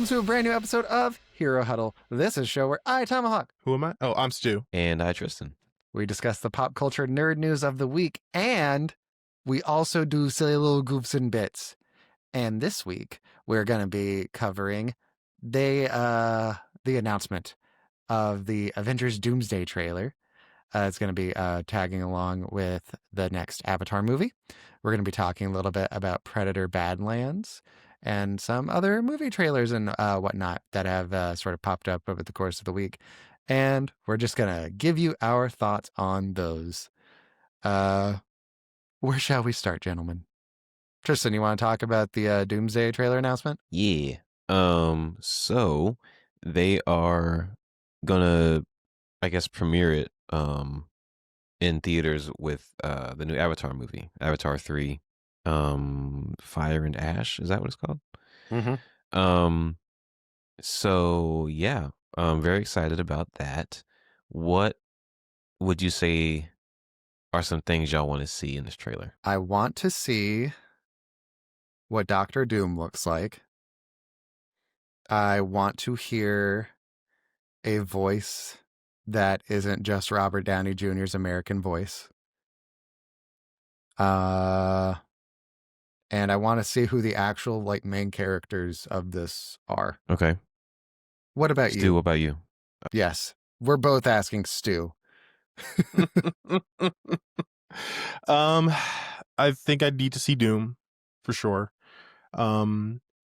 welcome to a brand new episode of Hero Huddle. This is a show where I, Tomahawk. Who am I? Oh, I'm Stu. And I, Tristan. We discuss the pop culture nerd news of the week, and we also do silly little goofs and bits. And this week, we're going to be covering the announcement of the Avengers Doomsday trailer. It's going to be tagging along with the next Avatar movie. We're going to be talking a little bit about Predator Badlands and some other movie trailers and whatnot that have sort of popped up over the course of the week. And we're just going to give you our thoughts on those. Where shall we start, gentlemen? Tristan, you want to talk about the Doomsday trailer announcement? Yeah. So they are gonna, I guess, premiere it in theaters with the new Avatar movie, Avatar 3, Fire and Ash. Is that what it's called? Mm-hmm. So yeah, I'm very excited about that. What would you say are some things y'all want to see in this trailer? I want to see what Doctor Doom looks like. I want to hear a voice that isn't just Robert Downey Jr.'s American voice. And I want to see who the actual main characters of this are. Okay. What about Stu, you? what about you? Yes. We're both asking Stu. I think I need to see Doom for sure.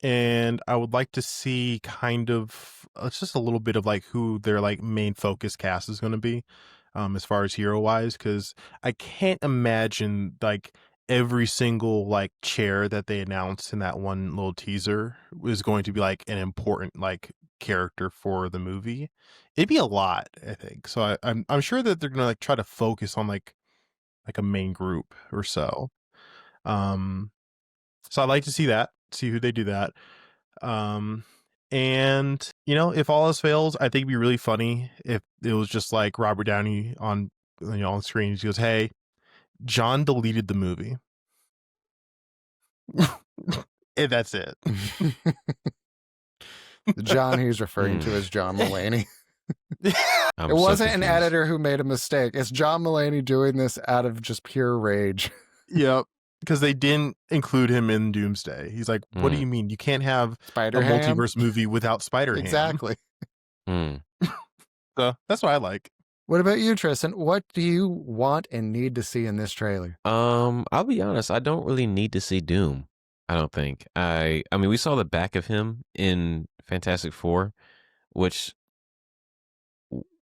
And I would like to see kind of just a little bit of who their main focus cast is going to be, as far as hero wise, because I can't imagine every single chair that they announced in that one little teaser is going to be an important character for the movie. It'd be a lot, I think. So I'm sure that they're gonna try to focus on a main group or so. So I'd like to see that, see who they do that. And if all else fails, I think it'd be really funny if it was just Robert Downey on on screen. He goes, "Hey, John deleted the movie." And that's it. The John he's referring to as John Mulaney. It I'm so wasn't an confused. editor who made a mistake. It's John Mulaney doing this out of just pure rage. Yep. Because they didn't include him in Doomsday. He's like, what do you mean? You can't have Spider a multiverse movie without Spider-Ham. Exactly. So that's what I like. What about you, Tristan? What do you want and need to see in this trailer? I'll be honest, I don't really need to see Doom. I don't think. I mean, we saw the back of him in Fantastic Four, which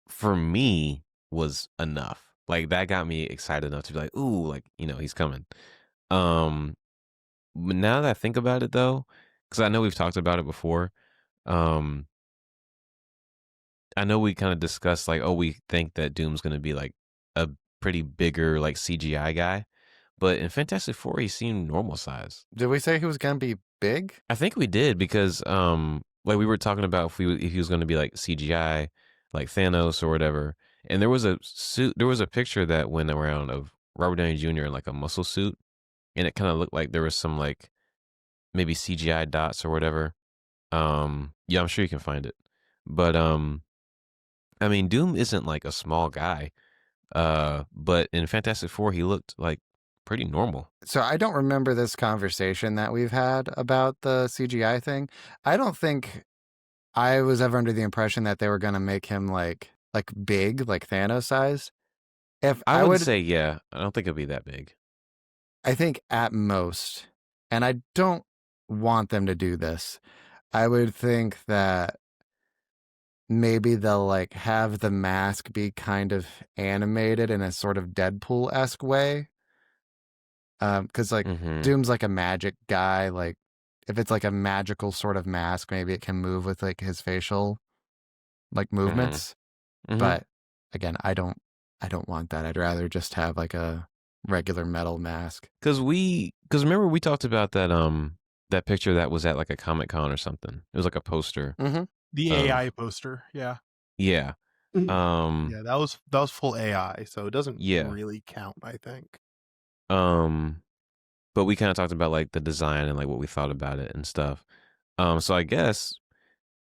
for me was enough. That got me excited enough to be like, ooh, he's coming. But now that I think about it though, because I know we've talked about it before, I know we kind of discussed we think that Doom's gonna be a pretty bigger CGI guy, but in Fantastic Four he seemed normal size. Did we say he was going to be big? I think we did because we were talking about if he was gonna be CGI, like Thanos or whatever, and there was a picture that went around of Robert Downey Jr. in a muscle suit, and it kind of looked like there was some maybe CGI dots or whatever. Yeah, I'm sure you can find it, but I mean, Doom isn't a small guy, but in Fantastic Four he looked pretty normal. So I don't remember this conversation that we've had about the CGI thing. I don't think I was ever under the impression that they were going to make him big, like Thanos size. If I would say, yeah, I don't think it'll be that big. I think at most, and I don't want them to do this, I would think that maybe they'll have the mask be kind of animated in a sort of Deadpool-esque way. Because Doom's a magic guy. If it's a magical sort of mask, maybe it can move with his facial movements. But again, I don't want that. I'd rather just have a regular metal mask. Because remember we talked about that picture that was at a Comic-Con or something. It was a poster. Mm-hmm. The AI poster, yeah. Yeah. Yeah, that was full AI, so it doesn't really count, I think. But we kind of talked about the design and what we thought about it and stuff. So I guess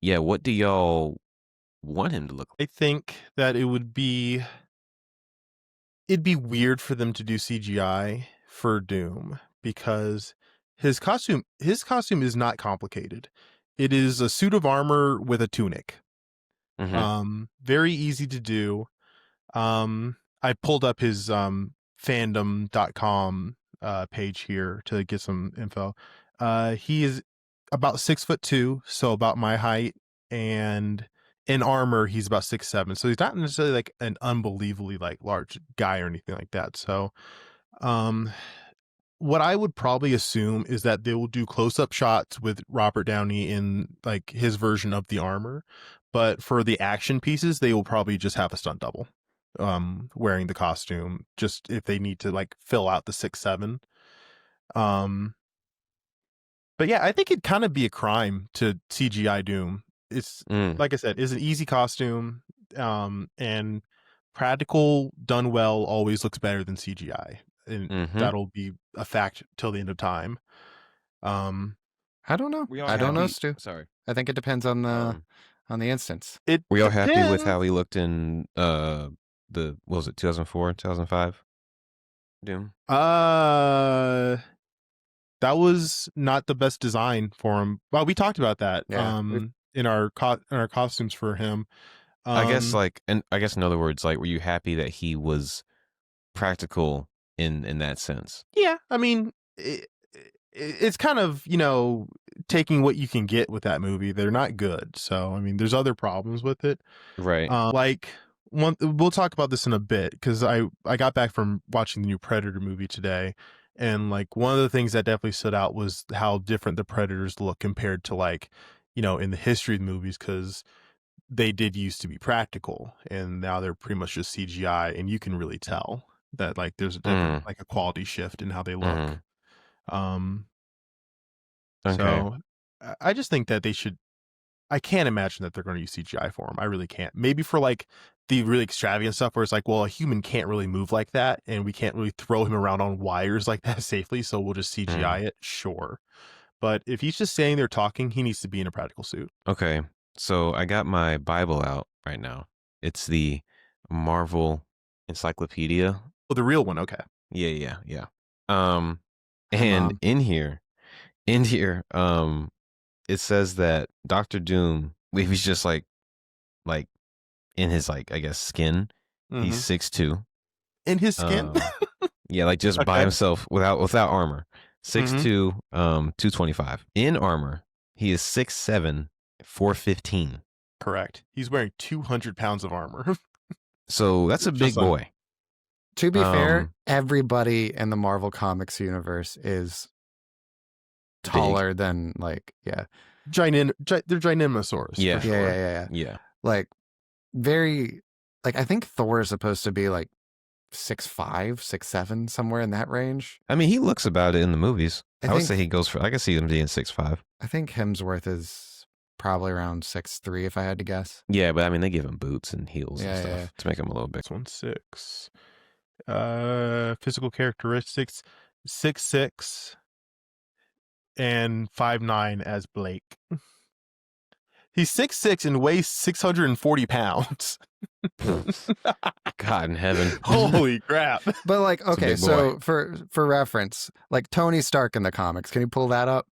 yeah, what do y'all want him to look like? I think that it'd be weird for them to do CGI for Doom because his costume is not complicated. It is a suit of armor with a tunic. Very easy to do. I pulled up his fandom.com page here to get some info. He is about 6'2", so about my height, and in armor he's about 6'7", so he's not necessarily like an unbelievably like large guy or anything like that. So what I would probably assume is that they will do close-up shots with Robert Downey in like his version of the armor, but for the action pieces they will probably just have a stunt double wearing the costume, just if they need to like fill out the 6'7". But yeah, I think it'd kind of be a crime to CGI Doom. It's like I said, it's an easy costume, and practical done well always looks better than CGI, and that'll be a fact till the end of time. I don't know. We all I don't know, happy- Stu. Sorry. I think it depends on the instance. Were y'all happy with depends. how he looked in what was it, 2004, 2005? Doom? That was not the best design for him. Well, we talked about that in our costumes for him. I guess in other words, like, were you happy that he was practical in that sense? Yeah, I mean, it's kind of, taking what you can get with that movie. They're not good. So, I mean, there's other problems with it. Right. We'll talk about this in a bit, because I got back from watching the new Predator movie today, and like one of the things that definitely stood out was how different the Predators look compared to like, in the history of the movies, because they did used to be practical and now they're pretty much just CGI, and you can really tell that like there's a different like a quality shift in how they look. Okay. So I just think that they should. I can't imagine that they're going to use CGI for them. I really can't. Maybe for like the really extravagant stuff where it's like, well, a human can't really move like that, and we can't really throw him around on wires like that safely, so we'll just CGI it. Sure. But if he's just standing there talking, he needs to be in a practical suit. Okay. So I got my Bible out right now. It's the Marvel Encyclopedia. Oh, the real one. Okay. Yeah. And in here, it says that Dr. Doom, if he's just like in his like, I guess, skin, he's 6'2". In his skin? Yeah, like just by himself without armor. 6'2", 225. In armor, he is 6'7", 415. Correct. He's wearing 200 pounds of armor. So that's a big boy. To be fair, everybody in the Marvel Comics universe is taller than like, they're ginormosaurus. Yeah. For sure. Yeah. Like very, like I think Thor is supposed to be like 6'5", 6'7", somewhere in that range. I mean, he looks about it in the movies. I would say he goes for. I can see him being 6'5". I think Hemsworth is probably around 6'3", if I had to guess. Yeah, but I mean, they give him boots and heels and stuff to make him a little bit. This one's 6. Physical characteristics: 6'6" and 5'9" as Blake. He's 6'6" and weighs 640 pounds. God in heaven. Holy crap. But like, okay, so for reference, like Tony Stark in the comics, can you pull that up?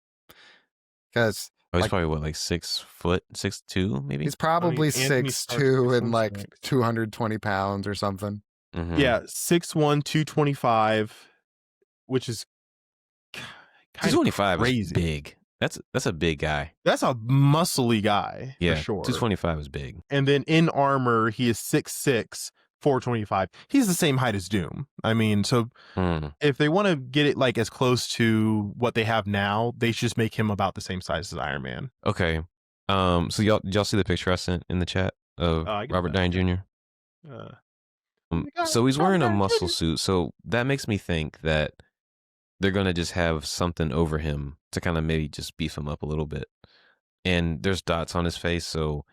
Because he's probably what, like 6 foot, 6'2", maybe? He's probably 6'2" and like 220 pounds or something. Yeah, 6'1", 225, which is kind 225 of crazy. Is big. That's a big guy. That's a muscly guy, yeah, for sure. 225 is big. And then in armor, he is 6'6", 425. He's the same height as Doom. I mean, so if they want to get it like as close to what they have now, they should just make him about the same size as Iron Man. Okay. So did y'all see the picture I sent in the chat of Robert Downey Jr.? So he's wearing a muscle suit. So that makes me think that they're going to just have something over him to kind of maybe just beef him up a little bit. And there's dots on his face. So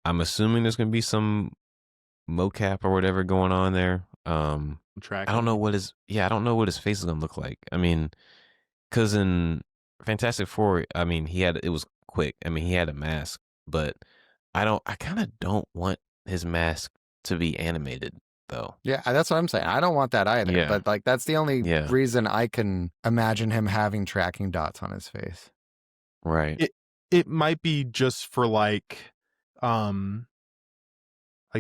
I'm assuming there's going to be some mocap or whatever going on there. I don't know what his face is going to look like. I mean, because in Fantastic Four, I mean, it was quick. I mean, he had a mask but I kind of don't want his mask to be animated though. Yeah, that's what I'm saying. I don't want that either. Yeah. But like that's the only Yeah. reason I can imagine him having tracking dots on his face. Right. It might be just for like the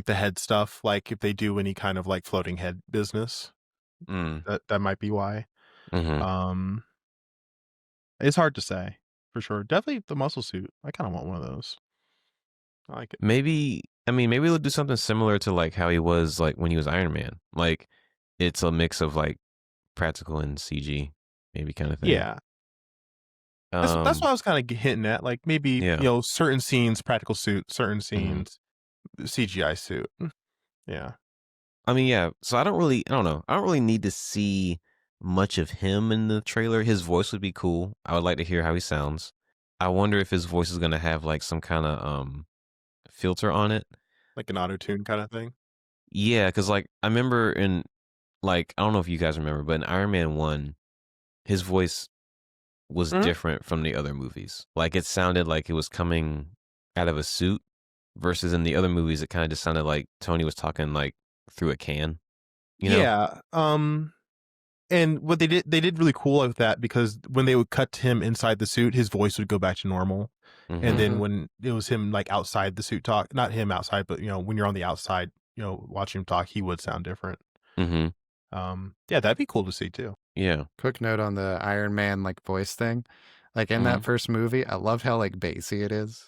head stuff, like if they do any kind of like floating head business. That might be why. Mm-hmm. It's hard to say for sure. Definitely the muscle suit. I kind of want one of those. I like it. Maybe they'll do something similar to like how he was like when he was Iron Man. Like it's a mix of like practical and CG, maybe kind of thing. Yeah. That's what I was kind of hinting at. Like maybe certain scenes practical suit, certain scenes CGI suit. Yeah. I mean, yeah. So I don't know. I don't really need to see much of him in the trailer. His voice would be cool. I would like to hear how he sounds. I wonder if his voice is gonna have like some kind of filter on it, like an auto tune kind of thing. Yeah, because like I remember in like I don't know if you guys remember, but in Iron Man 1, his voice was different from the other movies. Like it sounded like it was coming out of a suit, versus in the other movies it kind of just sounded like Tony was talking like through a can. You know? Yeah. And what they did really cool with that, because when they would cut to him inside the suit, his voice would go back to normal. And then when it was him like outside the suit talk, not him outside, but when you're on the outside, watching him talk, he would sound different. Mm-hmm. Yeah, that'd be cool to see too. Yeah. Quick note on the Iron Man like voice thing. Like in that first movie, I loved how like bassy it is.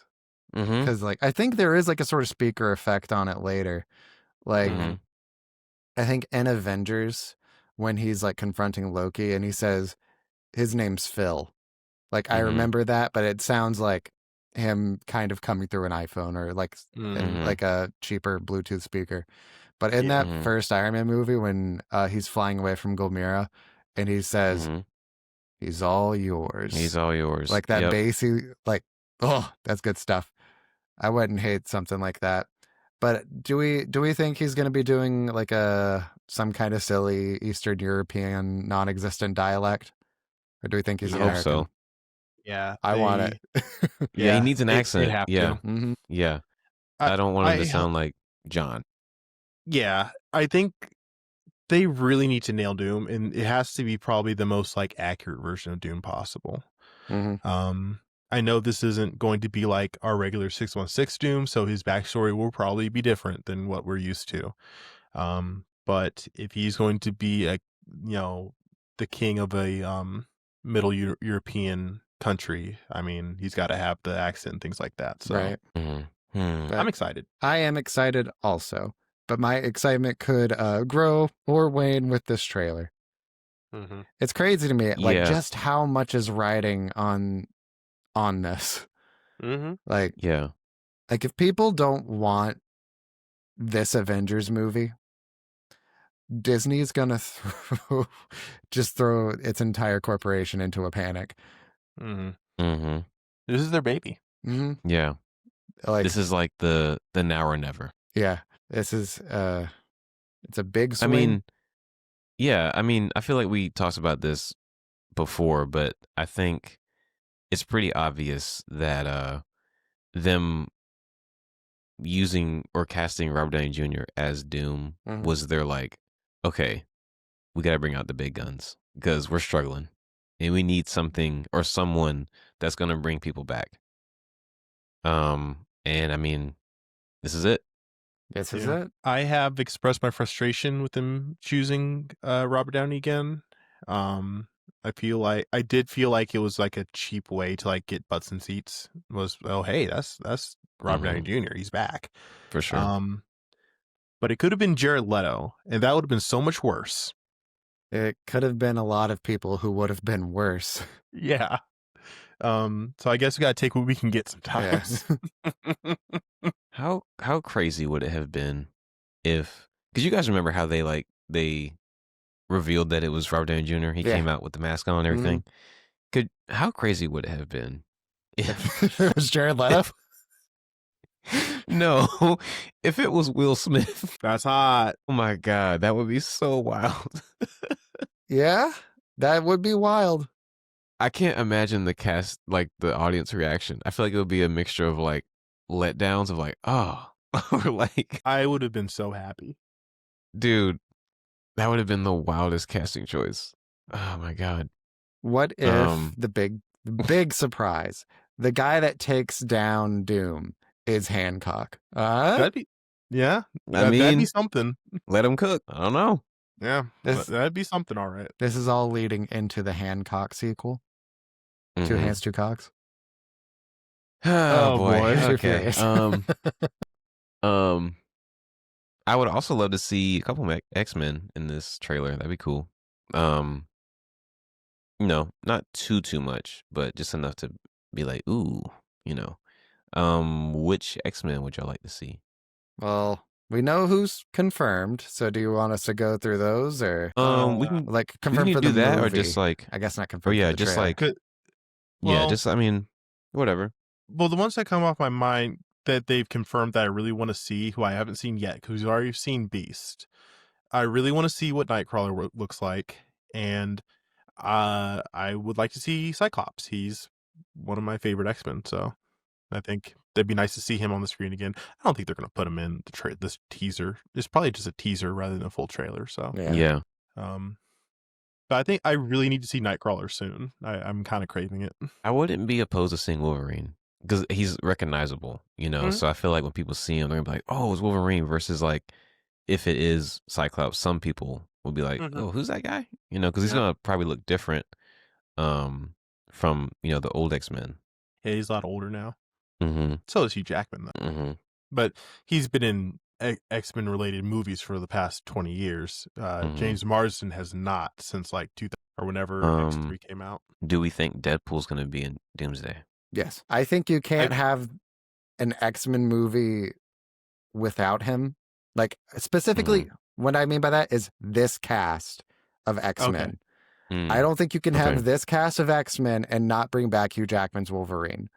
Because like I think there is like a sort of speaker effect on it later. Like I think in Avengers, when he's like confronting Loki and he says his name's Phil. Like I remember that, but it sounds like him kind of coming through an iPhone or like in, like a cheaper Bluetooth speaker. But in that first Iron Man movie, when he's flying away from Gulmira and he says, "He's all yours." He's all yours. Like that bassy, like, oh, that's good stuff. I wouldn't hate something like that. But do we think he's going to be doing like some kind of silly Eastern European non-existent dialect, or do we think he's I American? hope so. Yeah, I want it. Yeah, he needs an accent. Have yeah, to. Yeah. I don't want him to sound like John. Yeah, I think they really need to nail Doom, and it has to be probably the most like accurate version of Doom possible. I know this isn't going to be like our regular 616 Doom, so his backstory will probably be different than what we're used to. But if he's going to be the king of a middle European country, I mean, he's got to have the accent and things like that. So Right. I'm excited. I am excited also, but my excitement could grow or wane with this trailer. It's crazy to me, like just how much is riding on this. Like, like if people don't want this Avengers movie, Disney's gonna just throw its entire corporation into a panic. This is their baby. Yeah, like this is like the now or never. Yeah, this is it's a big swing. I mean, yeah, I mean, I feel like we talked about this before, but I think it's pretty obvious that them using or casting Robert Downey Jr. as Doom was their like, okay, we got to bring out the big guns because we're struggling and we need something or someone that's going to bring people back. And I mean, this is it. This is it. I have expressed my frustration with them choosing Robert Downey again. I did feel like it was like a cheap way to like get butts and seats. Hey, that's Robert Downey Jr. He's back for sure. But it could have been Jared Leto, and that would have been so much worse. It could have been a lot of people who would have been worse. Yeah. So I guess we got to take what we can get sometimes. Yeah. How crazy would it have been if, because you guys remember how they revealed that it was Robert Downey Jr. He came out with the mask on and everything. How crazy would it have been if it was Jared Leto? No, if it was Will Smith. That's hot. Oh my God, that would be so wild. Yeah, that would be wild. I can't imagine the cast, like the audience reaction. I feel like it would be a mixture of like letdowns of like, oh, or like, I would have been so happy. dude, that would have been the wildest casting choice. Oh my god. What if Um, the big surprise, the guy that takes down Doom is Hancock? That'd be, yeah, I that'd be mean, something. let him cook. I don't know. Yeah, This that'd be something. All right. this is all leading into the Hancock sequel. Two Mhm. Hands, Two Cocks. Oh Oh boy. boy. Too Okay. Furious. Um, I would also love to see a couple of X-Men in this trailer. That'd be cool. Not too much, but just enough to be like, ooh, you know. Which X-Men would y'all like to see? Well, we know who's confirmed. So do you want us to go through those, or We can like we confirmed can for do the that, movie? or just like, I guess not or confirmed for yeah, the just trailer. like, Could, yeah, well, just I mean, whatever. well, the ones that come off my mind that they've confirmed that I really want to see, who I haven't seen yet, because we've already seen Beast. I really want to see what Nightcrawler looks like, and I would like to see Cyclops. He's one of my favorite X-Men, so I think that'd be nice to see him on the screen again. I don't think they're going to put him in this teaser. It's probably just a teaser rather than a full trailer. So, Yeah. But I think I really need to see Nightcrawler soon. I'm kind of craving it. I wouldn't be opposed to seeing Wolverine because he's recognizable, Mhm. So I feel like when people see him, they're gonna be like, "Oh, it's Wolverine." Versus like, if it is Cyclops, some people will be like, Mhm. "Oh, who's that guy?" Because he's Yeah. gonna probably look different, from the old X-Men. Yeah, he's a lot older now. Mm-hmm. So is Hugh Jackman, though. Mm-hmm. But he's been in X-Men related movies for the past 20 years. James Marsden has not since like 2000 or whenever X3 came out. Do we think Deadpool's gonna be in Doomsday? Yes, I think you can't have an X-Men movie without him. Like specifically, what I mean by that is this cast of X-Men. I don't think you can Okay. have this cast of X-Men and not bring back Hugh Jackman's Wolverine.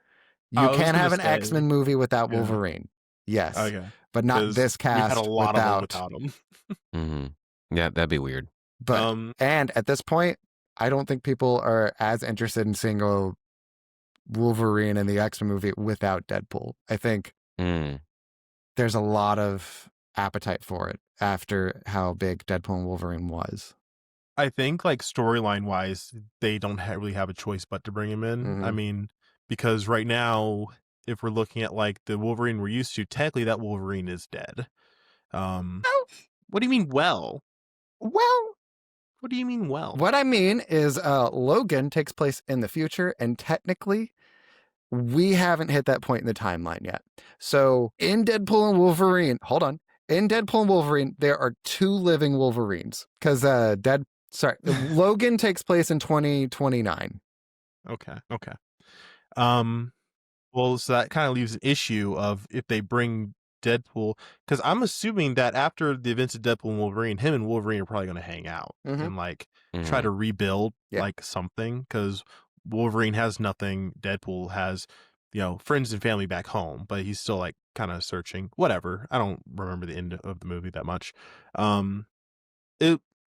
I You was can gonna have an say, X-Men movie without yeah. Wolverine. Yes. Okay. But not 'Cause this we've had a cast lot of them without. without him. Yeah, that'd be weird. But and at this point, I don't think people are as interested in seeing a Wolverine in the X-Men movie without Deadpool. I think there's a lot of appetite for it after how big Deadpool and Wolverine was. I think like storyline wise, they don't really have a choice but to bring him in. I mean, because right now, if we're looking at like the Wolverine we're used to, technically that Wolverine is dead. What do you mean? Well, what do you mean? Well, What I mean is Logan takes place in the future, and technically we haven't hit that point in the timeline yet. So in Deadpool and Wolverine, hold on. In Deadpool and Wolverine, there are two living Wolverines because Logan takes place in 2029. Okay. Well, so that kind of leaves an issue of if they bring Deadpool, because I'm assuming that after the events of Deadpool and Wolverine, him and Wolverine are probably going to hang out and like try to rebuild like something, because Wolverine has nothing. Deadpool has, friends and family back home, but he's still like kind of searching. Whatever. I don't remember the end of the movie that much.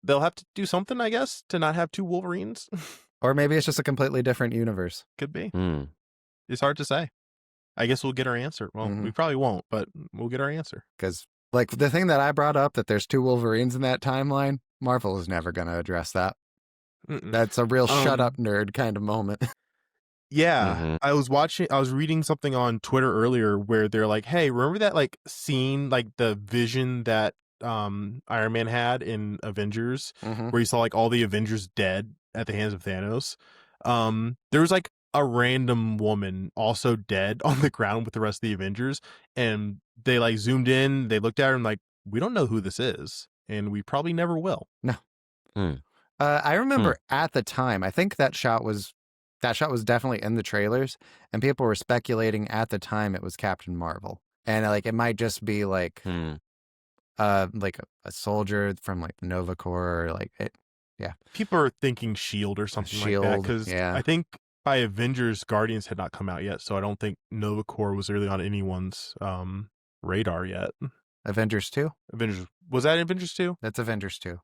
They'll have to do something, I guess, to not have two Wolverines. Or maybe it's just a completely different universe. Could be. It's hard to say. I guess we'll get our answer. Well, we probably won't, but we'll get our answer. Because, like, the thing that I brought up, that there's two Wolverines in that timeline, Marvel is never going to address that. That's a real shut up nerd kind of moment. Yeah. I was reading something on Twitter earlier where they're like, hey, remember that like scene, like the vision that Iron Man had in Avengers, where you saw like all the Avengers dead at the hands of Thanos? There was like a random woman also dead on the ground with the rest of the Avengers, and they like zoomed in, they looked at her and like, we don't know who this is, and we probably never will. No. I remember at the time, I think that shot was definitely in the trailers, and people were speculating at the time it was Captain Marvel, and like it might just be like like a soldier from like the Nova Corps, or like it. Yeah, people are thinking Shield or something like that, because I think by Avengers, Guardians had not come out yet, so I don't think Nova Corps was really on anyone's radar yet. Avengers 2? Was that Avengers 2? That's Avengers 2.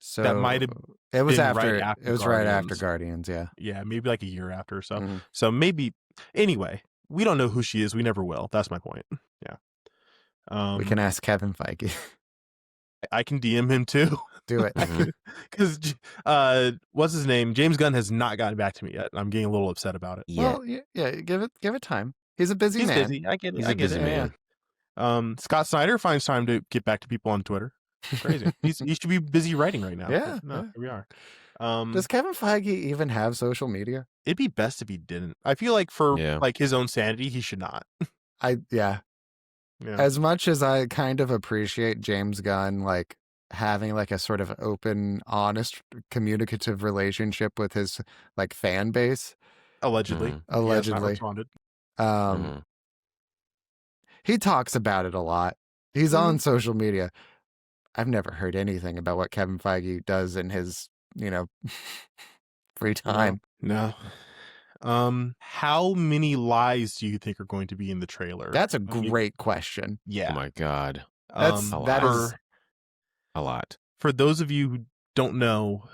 So that might have it was been after right after it was Guardians. right after Guardians, yeah. Yeah, maybe like a year after or so. So maybe anyway, we don't know who she is. We never will. That's my point. Yeah. We can ask Kevin Feige. I can DM him too. Do it. Because what's his name? James Gunn has not gotten back to me yet. I'm getting a little upset about it. Well, yeah, give it time. He's a busy He's man. busy. I get it. He's I a get busy it. man. Scott Snyder finds time to get back to people on Twitter. Crazy. He should be busy writing right now. Yeah, No, yeah. here we are. Does Kevin Feige even have social media? It'd be best if he didn't. I feel like for like his own sanity, he should not. Yeah. As much as I kind of appreciate James Gunn, like having like a sort of open, honest, communicative relationship with his like fan base. Allegedly. He has not responded. He talks about it a lot. He's on social media. I've never heard anything about what Kevin Feige does in his, free time. No. How many lies do you think are going to be in the trailer? That's a great question. Yeah. Oh my God. That is a lot. For those of you who don't know,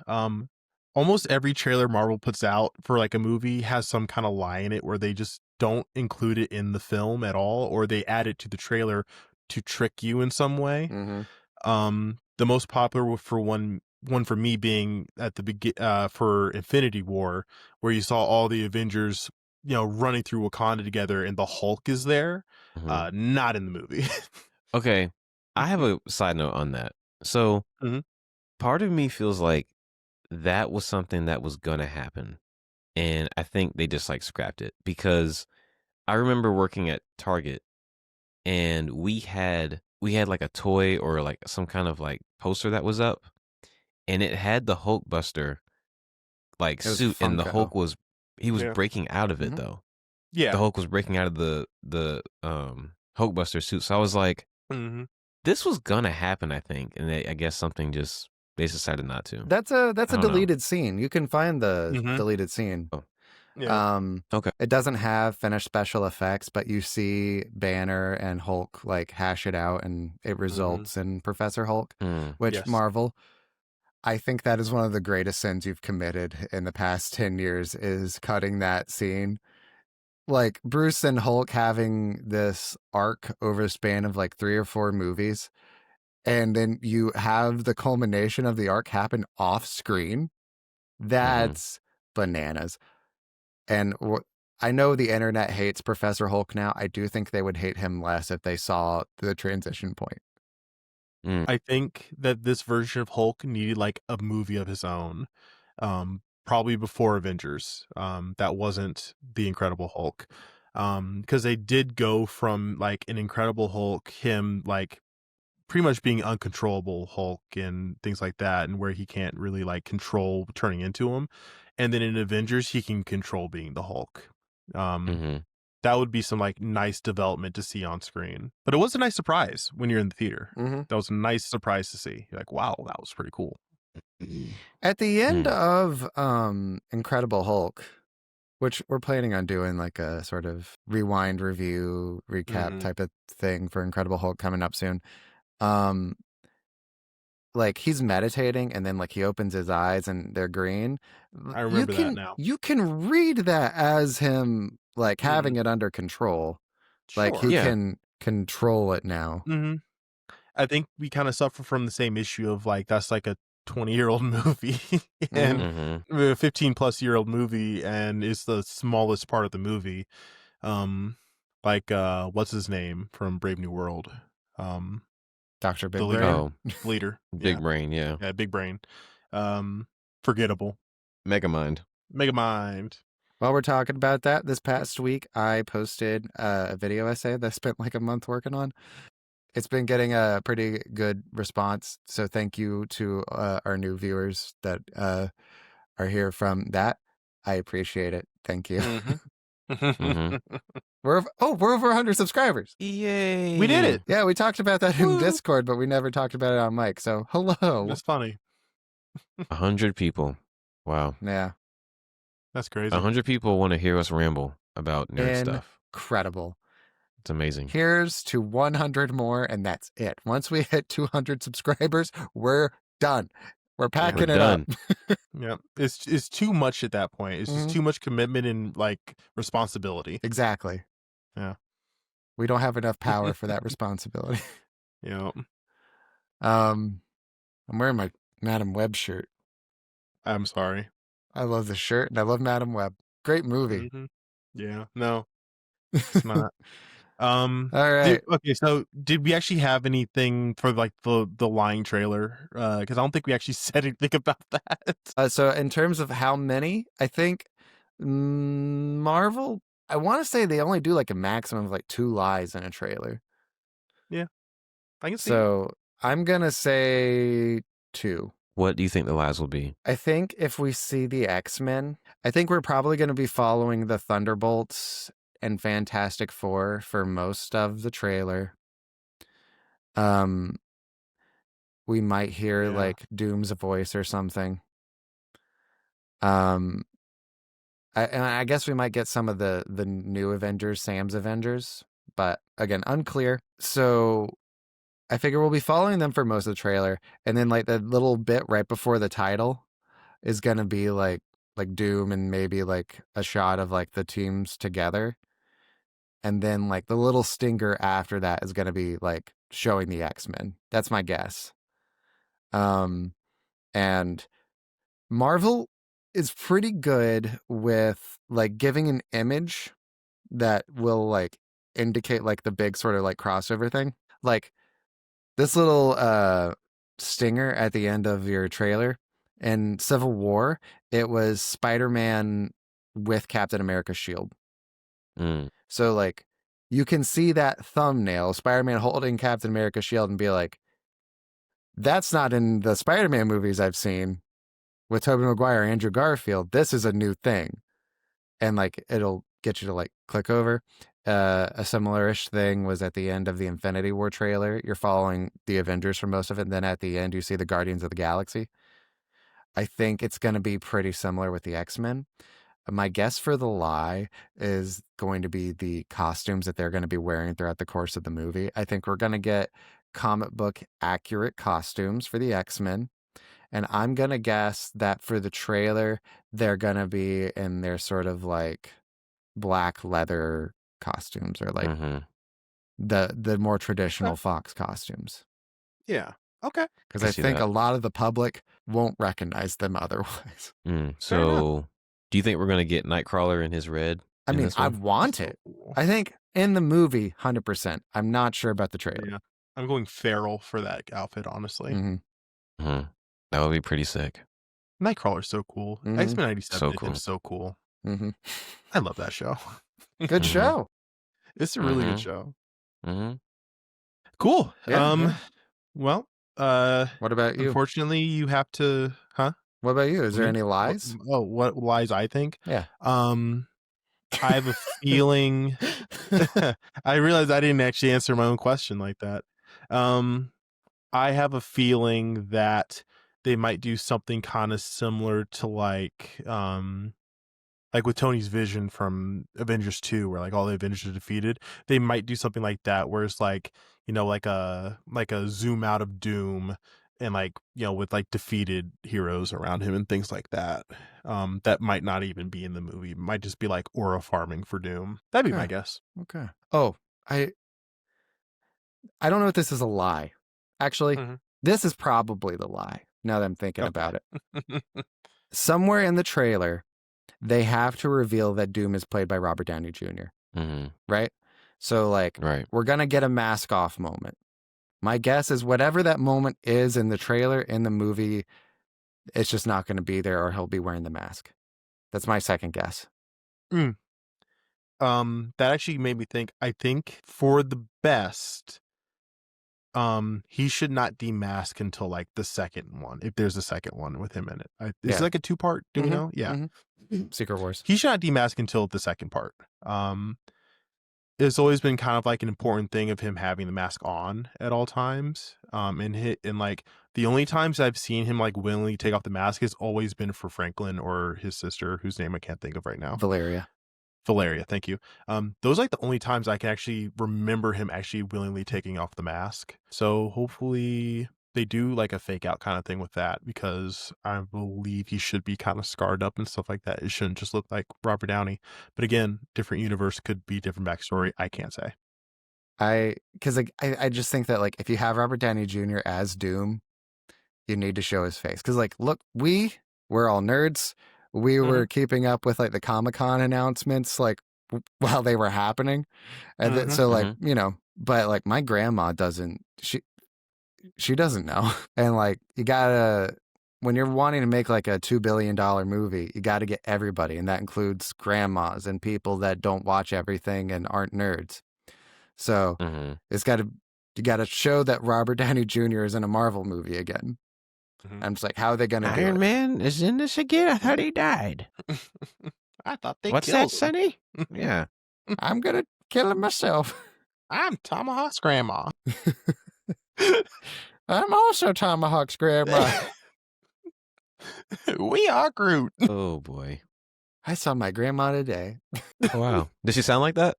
almost every trailer Marvel puts out for like a movie has some kind of lie in it where they just don't include it in the film at all, or they add it to the trailer to trick you in some way. The most popular for one for me being at the for Infinity War, where you saw all the Avengers, running through Wakanda together, and the Hulk is there. Not in the movie. Okay, I have a side note on that. So, part of me feels like that was something that was gonna happen, and I think they just like scrapped it, because I remember working at Target, and we had like a toy or like some kind of like poster that was up, and it had the Hulkbuster like suit, and the Hulk was breaking out of it though. Yeah, the Hulk was breaking out of the Hulkbuster suit. So I was like, this was gonna happen, I think, and I guess something just they decided not to. That's a deleted scene. You can find the deleted scene. Oh. Yeah. Okay. It doesn't have finished special effects, but you see Banner and Hulk like hash it out, and it results in Professor Hulk, which Marvel, I think that is one of the greatest sins you've committed in the past 10 years is cutting that scene. Like Bruce and Hulk having this arc over a span of like 3 or 4 movies, and then you have the culmination of the arc happen off screen. That's bananas. And I know the internet hates Professor Hulk now. I do think they would hate him less if they saw the transition point. I think that this version of Hulk needed like a movie of his own, probably before Avengers. That wasn't the Incredible Hulk, because they did go from like an Incredible Hulk, him like pretty much being uncontrollable Hulk and things like that, and where he can't really like control turning into him, and then in Avengers he can control being the Hulk. That would be some like nice development to see on screen. But it was a nice surprise when you're in the theater. That was a nice surprise to see. You're like, wow, that was pretty cool. At the end of Incredible Hulk, which we're planning on doing like a sort of rewind review recap type of thing for Incredible Hulk coming up soon. Like he's meditating and then like he opens his eyes and they're green. I remember that now. You can read that as him like having it under control. Sure. Like he can control it now. I think we kind of suffer from the same issue of like that's like a 20-year-old movie and a 15-plus-year-old movie, and it's the smallest part of the movie. Like what's his name from Brave New World? Dr. Big Brain. Leader. Big Brain, yeah. Yeah, Big Brain. Forgettable. Megamind. While we're talking about that, this past week I posted a video essay that I spent like a month working on. It's been getting a pretty good response, so thank you to our new viewers that are here from that. I appreciate it. Thank you. We're over 100 subscribers. Yay! We did it. Yeah, we talked about that in Discord, but we never talked about it on mic. So hello. That's funny. 100 people. Wow. Yeah. That's crazy. 100 people want to hear us ramble about nerd stuff. Incredible. It's amazing. Here's to 100 more, and that's it. Once we hit 200 subscribers, we're done. We're packing it up. Yeah, it's too much at that point. It's just too much commitment and like responsibility. Exactly. Yeah. We don't have enough power for that responsibility. Yeah. I'm wearing my Madam Web shirt. I'm sorry. I love the shirt and I love Madam Web. Great movie. Yeah. No, it's not. All right. Okay, so did we actually have anything for like the lying trailer? Because I don't think we actually said anything about that. So in terms of how many, I think Marvel, I want to say they only do like a maximum of like 2 lies in a trailer. Yeah, I can see it. So I'm going to say 2. What do you think the lies will be? I think if we see the X-Men, I think we're probably going to be following the Thunderbolts and Fantastic Four for most of the trailer. We might hear Yeah. like Doom's voice or something. And I guess we might get some of the new Avengers, Sam's Avengers, but again, unclear. So I figure we'll be following them for most of the trailer, and then like the little bit right before the title is gonna be like Doom and maybe like a shot of like the teams together, and then like the little stinger after that is gonna be like showing the X-Men. That's my guess. And Marvel is pretty good with like giving an image that will like indicate like the big sort of like crossover thing. Like this little stinger at the end of your trailer in Civil War, it was Spider-Man with Captain America's shield. Mm. So like you can see that thumbnail, Spider-Man holding Captain America's shield, and be like, that's not in the Spider-Man movies I've seen with Tobey Maguire and Andrew Garfield. This is a new thing. And like it'll get you to like click over. A similar-ish thing was at the end of the Infinity War trailer. You're following the Avengers for most of it, and then at the end you see the Guardians of the Galaxy. I think it's going to be pretty similar with the X-Men. My guess for the lie is going to be the costumes that they're going to be wearing throughout the course of the movie. I think we're going to get comic book accurate costumes for the X-Men. And I'm going to guess that for the trailer, they're going to be in their sort of like black leather costumes or like Mm-hmm. the more traditional Okay. Fox costumes. Yeah. Okay. Because I I see think that. a lot of the public won't recognize them otherwise. So, do you think we're gonna get Nightcrawler in his red? I in mean, this I one? want So it. cool. I think in the movie, 100%. I'm not sure about the trailer. Yeah. I'm going feral for that outfit, honestly. Mm-hmm. That would be pretty sick. Nightcrawler's so cool. Mhm. X-Men 97 So is cool. so cool. Mm-hmm. I love that show. Good Mhm. show. It's a really good Mhm. show. Mm-hmm. Cool. Yeah. Well, What about you? unfortunately you have to What about you? Is there me? any lies? What lies I think? Yeah. I have a feeling I realized I didn't actually answer my own question like that. I have a feeling that they might do something kind of similar to like with Tony's vision from Avengers 2 where like all the Avengers are defeated. They might do something like that where it's like, like a zoom out of Doom and like, with like defeated heroes around him and things like that. That might not even be in the movie. It might just be like aura farming for Doom. That'd be my guess. Okay. Oh, I don't know if this is a lie. Actually, Mhm. this is probably the lie now that I'm thinking about it. Okay. Somewhere in the trailer, they have to reveal that Doom is played by Robert Downey Jr., Mm-hmm. right? So, like, Right. we're going to get a mask off moment. My guess is whatever that moment is in the trailer, in the movie, it's just not going to be there or he'll be wearing the mask. That's my second guess. That actually made me think, I think for the best, he should not demask until like the second one, if there's a second one with him in it. Is it like a 2-part? Do we know? Yeah. Secret Wars. He should not demask until the second part. It's always been kind of like an important thing of him having the mask on at all times. And like the only times I've seen him like willingly take off the mask has always been for Franklin or his sister, whose name I can't think of right now. Valeria. Valeria, thank you. Those are like the only times I can actually remember him actually willingly taking off the mask. So hopefully they do like a fake out kind of thing with that, because I believe he should be kind of scarred up and stuff like that. It shouldn't just look like Robert Downey. But again, different universe, could be different backstory. I can't say. Because I just think that like if you have Robert Downey Jr. as Doom, you need to show his face. Because like, look, we're all nerds. We were keeping up with like the Comic-Con announcements like while they were happening, and so like but like my grandma doesn't. She doesn't know, and like you gotta. When you're wanting to make like a $2 billion movie, you got to get everybody, and that includes grandmas and people that don't watch everything and aren't nerds. So you got to show that Robert Downey Jr. is in a Marvel movie again. I'm just like, how are they going to do it? Iron Man is in this again? I thought he died. I thought they What's killed that, Sonny? Yeah. I'm going to kill him myself. I'm Tomahawk's grandma. I'm also Tomahawk's grandma. We are Groot. Oh, boy. I saw my grandma today. Oh, wow. Does she sound like that?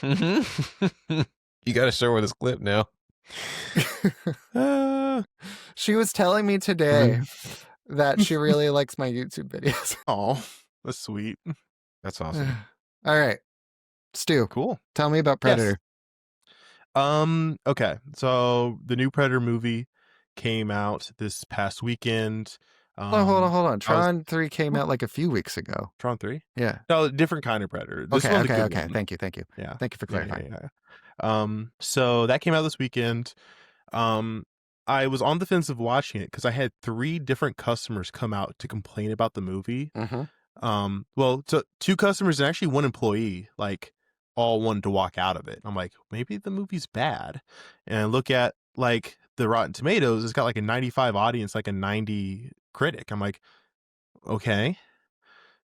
You got to show her this clip now. She was telling me today that she really likes my YouTube videos. Oh, that's sweet. That's awesome. All right. Stu, Cool. Tell me about Predator. Yes. Okay. So the new Predator movie came out this past weekend. Hold on. Tron 3 came out like a few weeks ago. Tron 3? Yeah. No, different kind of Predator. This Okay. one's a good one. Thank you. Yeah. Thank you for clarifying. Yeah. So that came out this weekend. I was on the fence of watching it because I had 3 different customers come out to complain about the movie. Well, so 2 customers and actually 1 employee, like, all wanted to walk out of it. I'm like, maybe the movie's bad. And I look at like the Rotten Tomatoes, it's got like a 95 audience, like a 90 critic. I'm like, okay.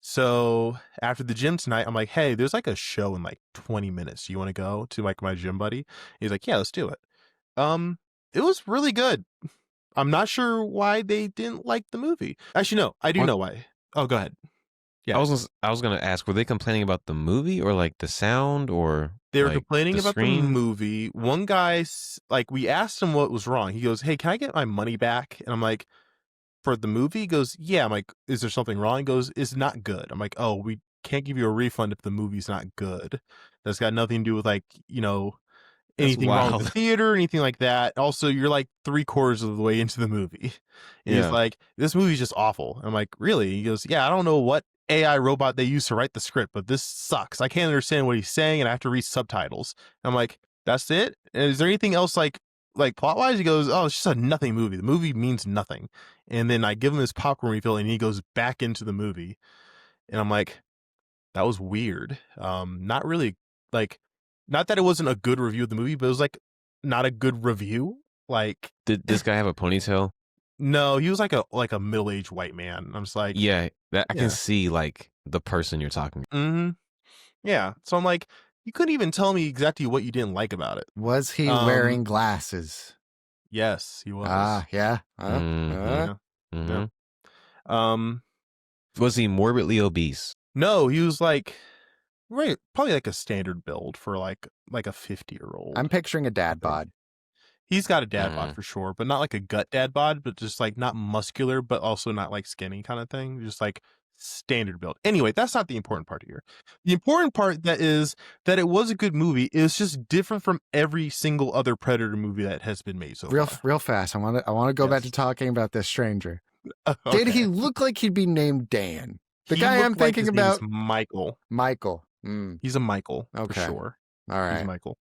So after the gym tonight, I'm like, hey, there's like a show in like 20 minutes. You want to go to like my gym buddy? He's like, yeah, let's do it. It was really good. I'm not sure why they didn't like the movie. Actually, no, I do know why. Oh, go ahead. Yeah. I was gonna ask, were they complaining about the movie or like the sound, or they were like, complaining about screen? the movie? One guy, like, we asked him what was wrong. He goes, hey, can I get my money back? And I'm like, for the movie? He goes, yeah. I'm like, is there something wrong? He goes, it's not good. I'm like, oh, we can't give you a refund if the movie's not good. That's got nothing to do with like, anything wrong with the theater or anything like that. Also, you're like 3/4 of the way into the movie. And he's like, this movie's just awful. I'm like, really? He goes, yeah, I don't know what AI robot they used to write the script, but this sucks. I can't understand what he's saying, and I have to read subtitles. I'm like, that's it? And is there anything else like plot wise? He goes, oh, it's just a nothing movie. The movie means nothing. And then I give him his popcorn refill, and he goes back into the movie. And I'm like, that was weird. Not really, like, not that it wasn't a good review of the movie, but it was like not a good review. Like, did this guy have a ponytail? No, he was like a middle-aged white man. I'm just like, yeah, I can see like the person you're talking about. Yeah. So I'm like, you couldn't even tell me exactly what you didn't like about it. Was he wearing glasses? Yes, he was. Yeah. Yeah. Was he morbidly obese? No, he was like, right, probably like a standard build for like a 50-year-old. I'm picturing a dad bod. He's got a dad bod for sure, but not like a gut dad bod, but just like not muscular, but also not like skinny kind of thing. Just like standard build. Anyway, that's not the important part here. The important part that is that it was a good movie. It was just different from every single other Predator movie that has been made so far. Real fast. I want to go back to talking about this stranger. Okay. Did he look like he'd be named Dan? The guy I'm thinking about, Michael. Michael. He's a Michael for sure. All right, he's Michael.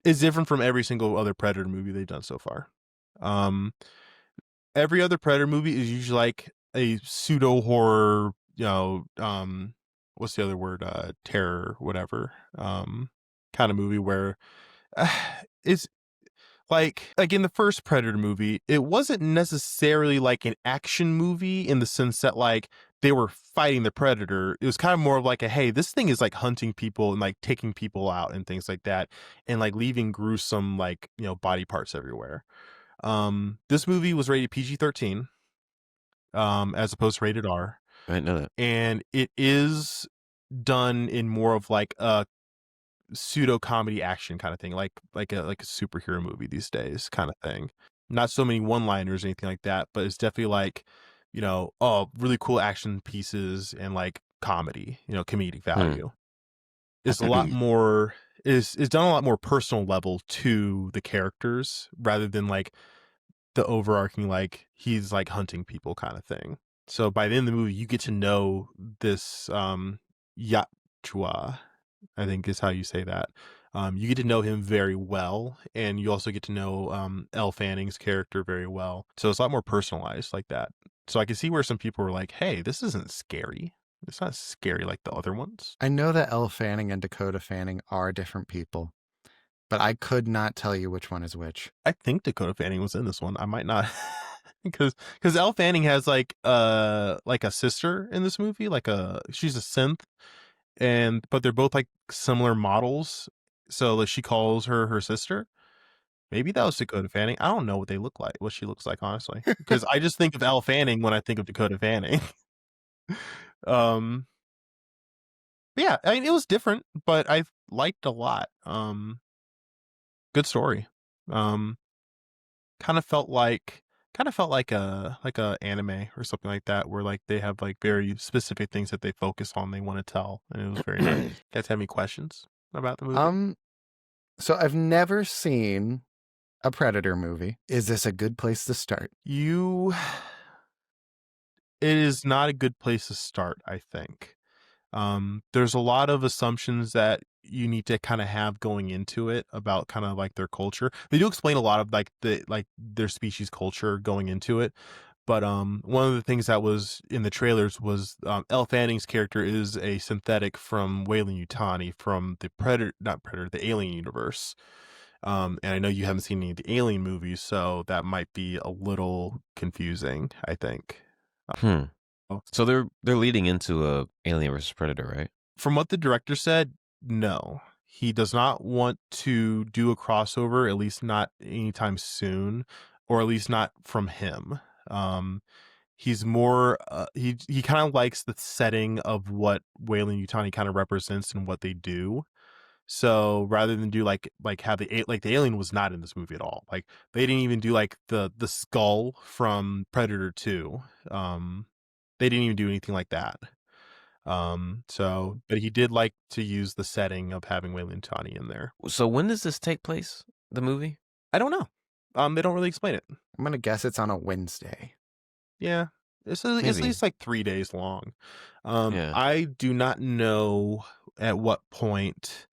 It's different from every single other Predator movie they've done so far. Every other Predator movie is usually like a pseudo horror, what's the other word? Terror, whatever. Kind of movie where it's like in the first Predator movie, it wasn't necessarily like an action movie in the sense that like they were fighting the Predator. It was kind of more of like hey, this thing is like hunting people and like taking people out and things like that, and like leaving gruesome like body parts everywhere. This movie was rated PG-13, as opposed to rated R. I didn't know that. And it is done in more of like a pseudo comedy action kind of thing, like a superhero movie these days kind of thing. Not so many one liners or anything like that, but it's definitely like, really cool action pieces and like comedy, comedic value. It's a lot more is done a lot more personal level to the characters rather than like the overarching like he's like hunting people kind of thing. So by the end of the movie, you get to know this Yachua, I think is how you say that. You get to know him very well, and you also get to know Elle Fanning's character very well. So it's a lot more personalized like that. So I can see where some people were like, "Hey, this isn't scary. It's not scary like the other ones." I know that Elle Fanning and Dakota Fanning are different people, but I could not tell you which one is which. I think Dakota Fanning was in this one. I might not, because Elle Fanning has like a sister in this movie, she's a synth, but they're both like similar models. So like she calls her sister. Maybe that was Dakota Fanning. I don't know what she looks like, honestly, because I just think of Elle Fanning when I think of Dakota Fanning. um, yeah, I mean, it was different, but I liked a lot. Good story. Um, kind of felt like a anime or something like that, where like they have like very specific things that they focus on, they want to tell, and it was very nice. You guys have any questions about the movie? So I've never seen a Predator movie. Is this a good place to start? It is not a good place to start, I think. There's a lot of assumptions that you need to kind of have going into it about kind of like their culture. They do explain a lot of like their species culture going into it. But one of the things that was in the trailers was Elle Fanning's character is a synthetic from Weyland-Yutani from the the Alien universe. And I know you haven't seen any of the Alien movies, so that might be a little confusing, I think. Hmm. Oh. So they're leading into a Alien versus Predator, right? From what the director said, no. He does not want to do a crossover, at least not anytime soon, or at least not from him. He's more he kind of likes the setting of what Weyland-Yutani kind of represents and what they do. So rather than do like have the alien was not in this movie at all. Like they didn't even do like the skull from Predator 2. They didn't even do anything like that. But he did like to use the setting of having Weyland-Yutani in there. So when does this take place? The movie? I don't know. They don't really explain it. I'm going to guess it's on a Wednesday. Yeah. It's at Maybe. least like 3 days long. Yeah. I do not know at what point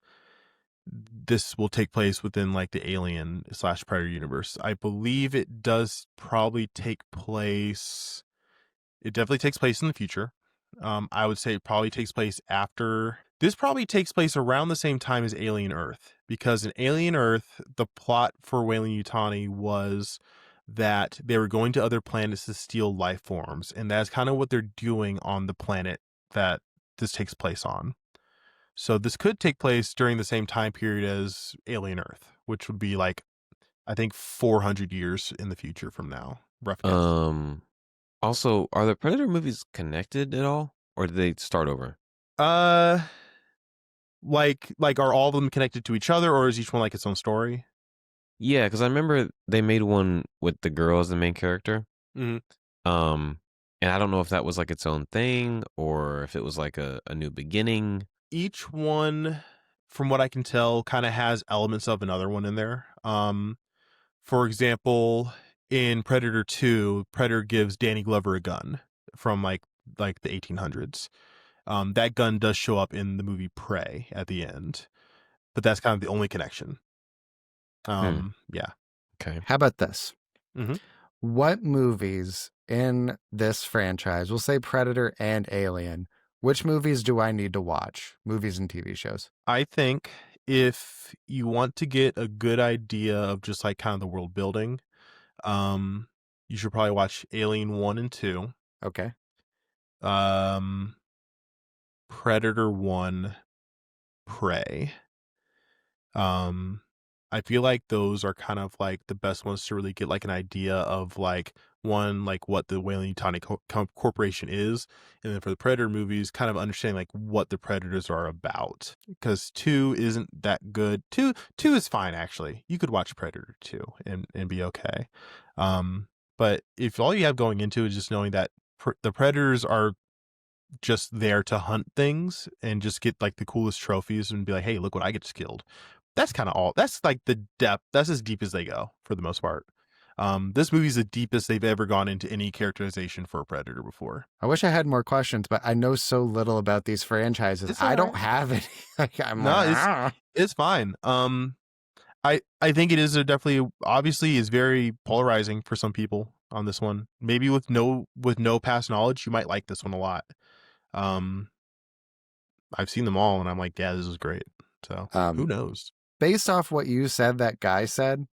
this will take place within like the Alien / Predator universe. I believe it does probably take place. It definitely takes place in the future. I would say it probably takes place after. This probably takes place around the same time as Alien Earth, because in Alien Earth, the plot for Weyland-Yutani was that they were going to other planets to steal life forms, and that's kind of what they're doing on the planet that this takes place on. So this could take place during the same time period as Alien Earth, which would be like, I think 400 years in the future from now. Rough guess. Also, are the Predator movies connected at all, or did they start over? Like are all of them connected to each other, or is each one like its own story? Yeah, because I remember they made one with the girl as the main character. Mhm. And I don't know if that was like its own thing or if it was like a new beginning. Each one, from what I can tell, kind of has elements of another one in there. For example, in Predator 2, Predator gives Danny Glover a gun from like the 1800s. That gun does show up in the movie Prey at the end, but that's kind of the only connection. Yeah. Okay. How about this? Mm-hmm. What movies in this franchise, we'll say Predator and Alien, which movies do I need to watch? Movies and TV shows. I think if you want to get a good idea of just like kind of the world building, you should probably watch Alien 1 and 2. Okay. Predator 1, Prey. I feel like those are kind of like the best ones to really get like an idea of like one, like what the Weyland-Yutani Corporation is, and then for the Predator movies, kind of understanding like what the Predators are about. Because 2 isn't that good. Two is fine actually. You could watch Predator 2 and be okay. But if all you have going into it is just knowing that the Predators are just there to hunt things and just get like the coolest trophies and be like, hey, look what I just killed. That's kind of all. That's like the depth. That's as deep as they go for the most part. This movie's the deepest they've ever gone into any characterization for a Predator before. I wish I had more questions, but I know so little about these franchises. It's I all don't right. have any. Like, I'm No, like, "Ah." it's fine. I think it is definitely, obviously is very polarizing for some people on this one. Maybe with no past knowledge, you might like this one a lot. I've seen them all and I'm like, yeah, this is great. So who knows? Based off what you said, that guy said,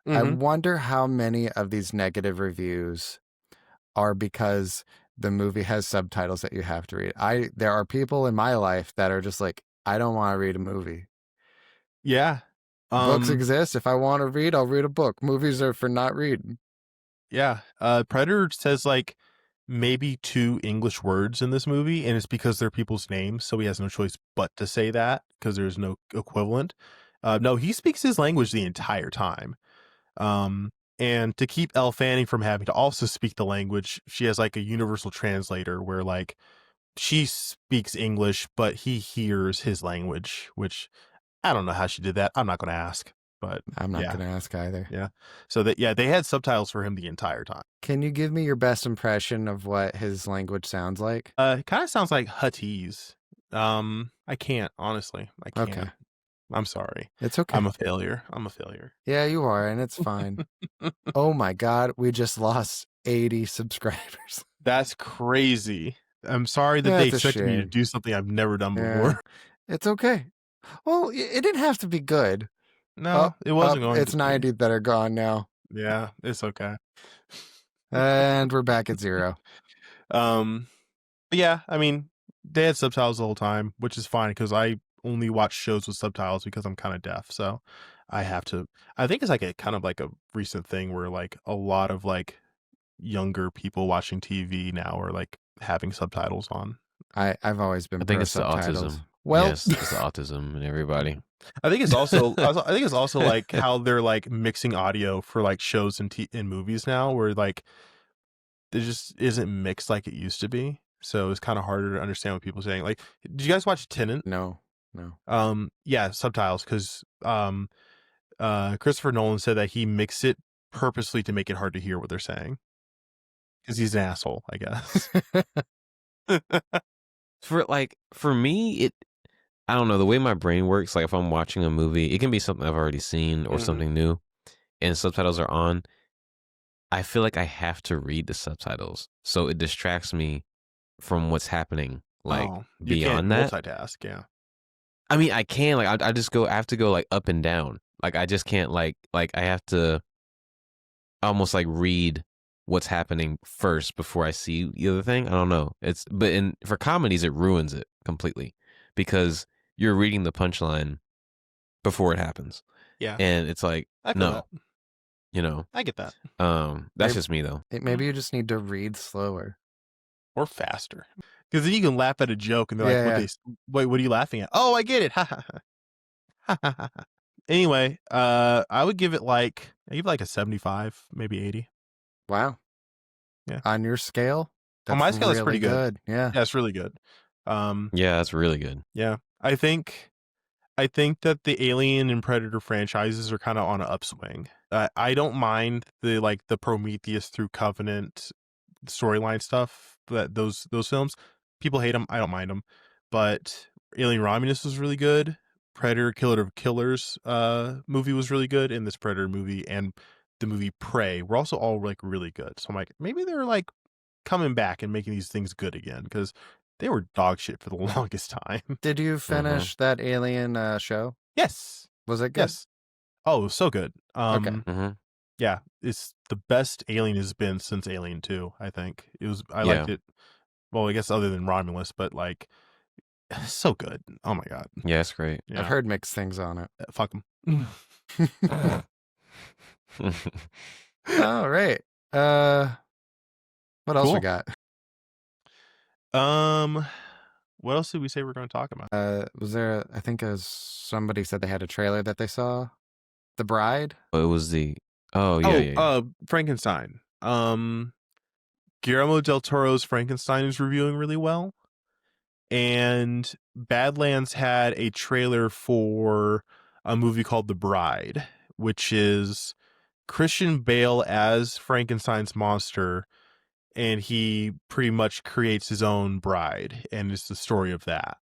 I Mm-hmm. wonder how many of these negative reviews are because the movie has subtitles that you have to read. There are people in my life that are just like, I don't want to read a movie. Yeah. Books exist. If I want to read, I'll read a book. Movies are for not reading. Yeah. Predator says like maybe 2 English words in this movie, and it's because they're people's names, so he has no choice but to say that because there's no equivalent. No, he speaks his language the entire time. And to keep Elle Fanning from having to also speak the language, she has like a universal translator where like she speaks English, but he hears his language, which I don't know how she did that. I'm not going to ask, but I'm not yeah. going to ask either. Yeah. So that, yeah, they had subtitles for him the entire time. Can you give me your best impression of what his language sounds like? It kind of sounds like Huttese. I can't, honestly. I can't. Okay. I'm sorry. It's okay. I'm a failure. Yeah, you are, and it's fine. Oh my God, we just lost 80 subscribers. That's crazy. I'm sorry that Yeah, they it's a expected me to shame. do something I've never done Yeah. before. It's okay. Well, it didn't have to be good. No, it wasn't going It's to be. 90 that are gone now. Yeah, it's okay. And we're back at 0. But yeah, I mean, they had subtitles the whole time, which is fine because I only watch shows with subtitles because I'm kind of deaf. So I have to. I think it's like a kind of like a recent thing where like a lot of like younger people watching TV now are like having subtitles on. I've always been I think pro it's the subtitles. autism. Well, Yes, it's the autism and everybody. I think it's also like how they're like mixing audio for like shows and in movies now, where like it just isn't mixed like it used to be. So it's kind of harder to understand what people are saying. Like, did you guys watch Tenet? no. Yeah, subtitles because Christopher Nolan said that he mixed it purposely to make it hard to hear what they're saying because he's an asshole, I guess. For me, I don't know, the way my brain works, like if I'm watching a movie, it can be something I've already seen or something new and subtitles are on. I feel like I have to read the subtitles. So it distracts me from what's happening like you beyond can't that. multitask, yeah. I mean, I can like I have to go like up and down. Like I just can't like I have to almost like read what's happening first before I see the other thing. I don't know. For comedies it ruins it completely because you're reading the punchline before it happens. Yeah. And it's like I feel no. that. You know. I get that. That's just me though. Maybe you just need to read slower or faster. Because then you can laugh at a joke and they're Yeah, like, wait, what are you laughing at? Oh, I get it. Ha ha ha. Anyway, I would give it like a 75, maybe 80. Wow. Yeah. On your scale? On my scale, really it's pretty good. Yeah. Yeah, it's really good. Yeah, that's really good. Yeah. I think that the Alien and Predator franchises are kind of on an upswing. I don't mind the Prometheus through Covenant storyline stuff, that those films. People hate them. I don't mind them. But Alien Romulus was really good. Predator Killer of Killers movie was really good, and this Predator movie and the movie Prey were also all like really good. So I'm like, maybe they're like coming back and making these things good again because they were dog shit for the longest time. Did you finish that Alien show? Yes. Was it good? Yes. Oh, it was so good. Okay. Yeah, it's the best Alien has been since Alien 2, I think. I liked it. Well, I guess other than Romulus, but like so good. Oh my god. Yeah, it's great. Yeah. I've heard mixed things on it. Fuck them. All right. What else we Cool. got? What else did we say we're going to talk about? Was there? I think somebody said they had a trailer that they saw. The Bride. Oh, it was the. Oh yeah. Frankenstein. Guillermo del Toro's Frankenstein is reviewing really well, and Badlands had a trailer for a movie called The Bride, which is Christian Bale as Frankenstein's monster, and he pretty much creates his own bride, and it's the story of that.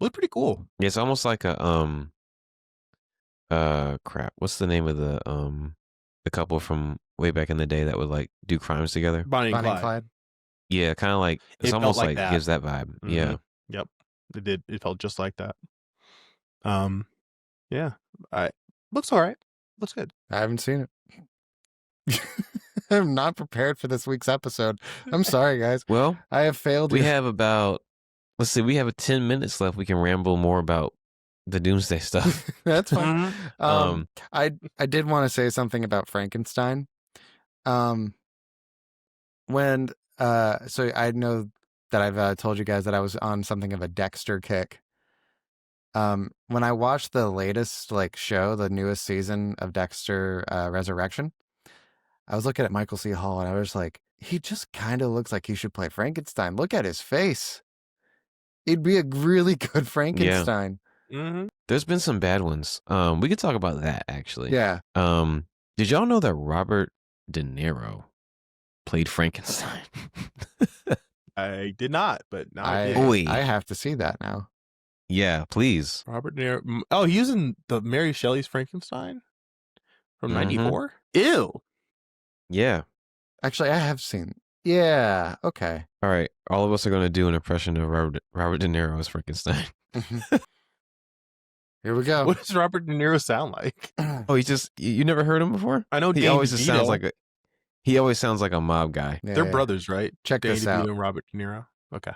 Looked pretty cool. Yeah, it's almost like a crap. What's the name of the couple from way back in the day that would like do crimes together? Bonnie and Clyde. Yeah, kind of like It it's felt almost like like that. gives that vibe. Mhm. Yeah. Yep. It did. It felt just like that. Yeah. Looks all right. Looks good. I haven't seen it. I'm not prepared for this week's episode. I'm sorry, guys. Well, I have failed. we have about. Let's see. We have 10 minutes left. We can ramble more about the Doomsday stuff. That's fine. Mhm. I did want to say something about Frankenstein. When so I know that I've told you guys that I was on something of a Dexter kick. When I watched the latest show, the newest season of Dexter Resurrection, I was looking at Michael C. Hall and I was like, he just kind of looks like he should play Frankenstein. Look at his face. He'd be a really good Frankenstein. Mm-hmm. There's been some bad ones. We could talk about that actually. Yeah. Did y'all know that Robert De Niro played Frankenstein? I did not, but now I did. I have to see that now. Yeah, please. Robert De Niro. Oh, he was in the Mary Shelley's Frankenstein from '94. Ew. Yeah. Actually, I have seen. Yeah. Okay. All right. All of us are going to do an impression of Robert De Niro as Frankenstein. Here we go. What does Robert De Niro sound like? Oh, he just you never heard him before? I know he Danny always just sounds DeVito. like he always sounds like a mob guy. Yeah, They're brothers, right? Check Danny this DeVito out. and Robert De Niro. Okay.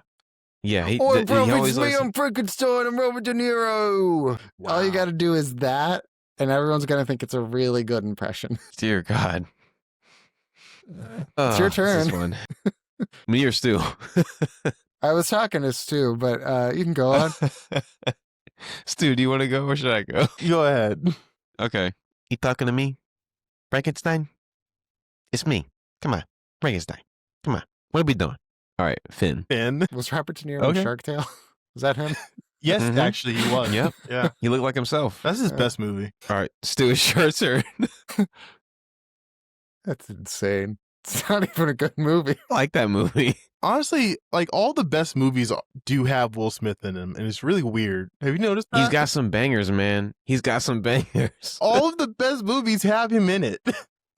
Yeah, he bro, always it's me, I'm Frankenstein, I'm Robert De Niro. Wow. All you got to do is that, and everyone's going to think it's a really good impression. Dear God. It's your This turn. is fun. Me or Stu? I was talking to Stu, but you can go on. Stu, do you want to go or should I go? Go ahead. Okay. You talking to me? Frankenstein? It's me. Come on. Frankenstein. Come on. What are we doing? All right, Finn. Finn. Was Robert De Niro Okay. in Shark Tale? Was that him? Yes, Mhm. actually, he was. Yep. Yeah. He looked like himself. That's his best movie. All right, Stu, it's your turn. That's insane. It's not even a good movie. I like that movie. Honestly, like all the best movies do have Will Smith in them, and it's really weird. Have you noticed that? He's got some bangers, man. He's got some bangers. all of the best movies have him in it.